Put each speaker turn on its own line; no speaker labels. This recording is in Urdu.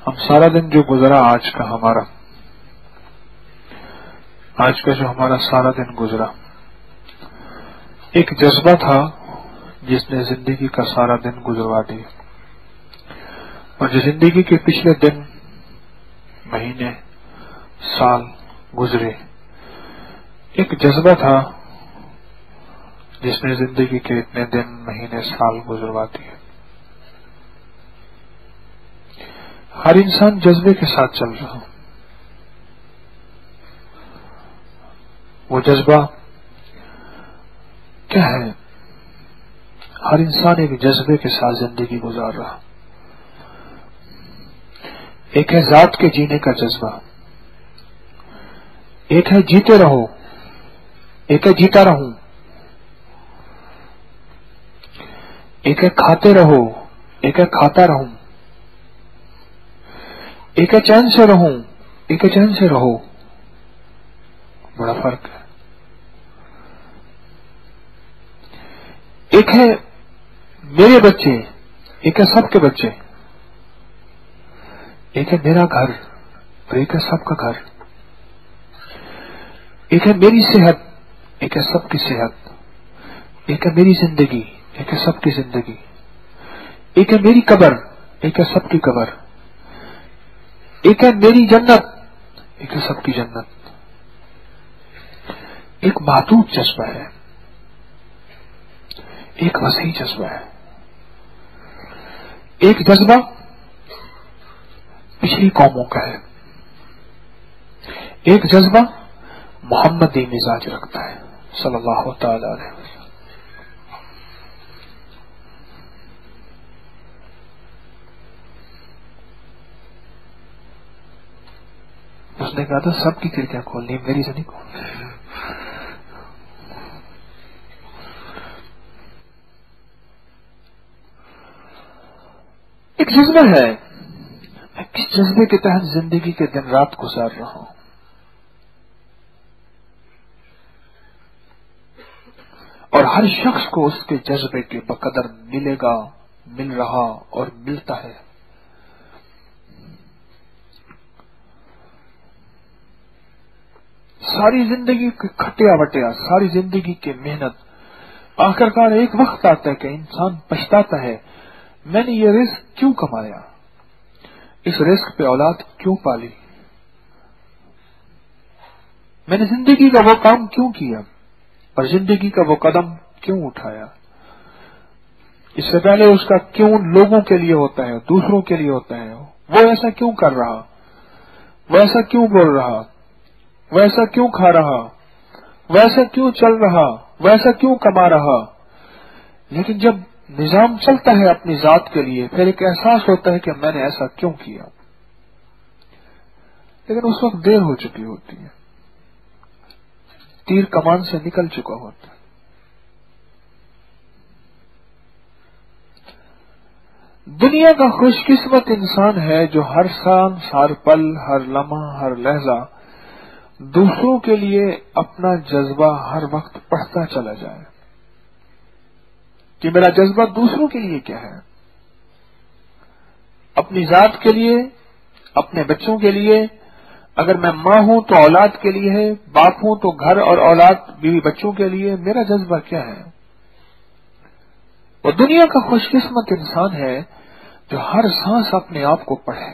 ہم سارا دن جو گزرا آج کا جو ہمارا سارا دن گزرا ایک جذبہ تھا جس نے زندگی کا سارا دن گزروا دیا، اور جو زندگی کے پچھلے دن، مہینے، سال گزرے، ایک جذبہ تھا جس نے زندگی کے اتنے دن، مہینے، سال گزروا دیے۔ ہر انسان جذبے کے ساتھ چل رہا، وہ جذبہ کیا ہے؟ ہر انسان ایک جذبے کے ساتھ زندگی گزار رہا۔ ایک ہے ذات کے جینے کا جذبہ، ایک ہے جیتے رہو، ایک ہے جیتا رہوں، ایک ہے کھاتے رہو، ایک ہے کھاتا رہوں، ایک ہے چین سے رہوں، ایک ہے چین سے رہو۔ بڑا فرق ہے۔ ایک ہے میرے بچے، ایک ہے سب کے بچے، ایک ہے میرا گھر اور ایک ہے سب کا گھر، ایک ہے میری صحت، ایک ہے سب کی صحت، ایک ہے میری زندگی، ایک ہے سب کی زندگی، ایک ہے میری قبر، ایک ہے سب کی قبر، ایک ہے میری جنت، ایک ہے سب کی جنت۔ ایک محدود جذبہ ہے، ایک وسیع جذبہ ہے۔ ایک جذبہ پچھلی قوموں کا ہے، ایک جذبہ محمدی مزاج رکھتا ہے صلی اللہ تعالی علیہ وسلم۔ اس نے کہا تھا سب کی کھڑکیاں کھولنی، میری سے نہیں کھولنی۔ ایک جذبہ ہے، میں کس جذبے کے تحت زندگی کے دن رات گزار رہا ہوں، اور ہر شخص کو اس کے جذبے کے بقدر ملے گا، مل رہا اور ملتا ہے۔ ساری زندگی کے کھٹیا وٹیا، ساری زندگی کی محنت، آخرکار ایک وقت آتا ہے کہ انسان پچھتاتا ہے، میں نے یہ رزق کیوں کمایا، اس رزق پہ اولاد کیوں پالی، میں نے زندگی کا وہ کام کیوں کیا اور زندگی کا وہ قدم کیوں اٹھایا۔ اس سے پہلے اس کا کیوں لوگوں کے لیے ہوتا ہے، دوسروں کے لیے ہوتا ہے، وہ ایسا کیوں کر رہا، وہ ایسا کیوں بول رہا، وہ ایسا کیوں کھا رہا، وہ ایسا کیوں چل رہا، وہ ایسا کیوں کما رہا۔ لیکن جب نظام چلتا ہے اپنی ذات کے لیے، پھر ایک احساس ہوتا ہے کہ میں نے ایسا کیوں کیا، لیکن اس وقت دیر ہو چکی ہوتی ہے، تیر کمان سے نکل چکا ہوتا ہے۔ دنیا کا خوش قسمت انسان ہے جو ہر سان، ہر پل، ہر لمحہ، ہر لہجہ دوسروں کے لیے اپنا جذبہ ہر وقت پڑھتا چلا جائے کہ میرا جذبہ دوسروں کے لیے کیا ہے، اپنی ذات کے لیے، اپنے بچوں کے لیے، اگر میں ماں ہوں تو اولاد کے لیے ہے، باپ ہوں تو گھر اور اولاد بیوی بچوں کے لیے، میرا جذبہ کیا ہے۔ وہ دنیا کا خوش قسمت انسان ہے جو ہر سانس اپنے آپ کو پڑھے،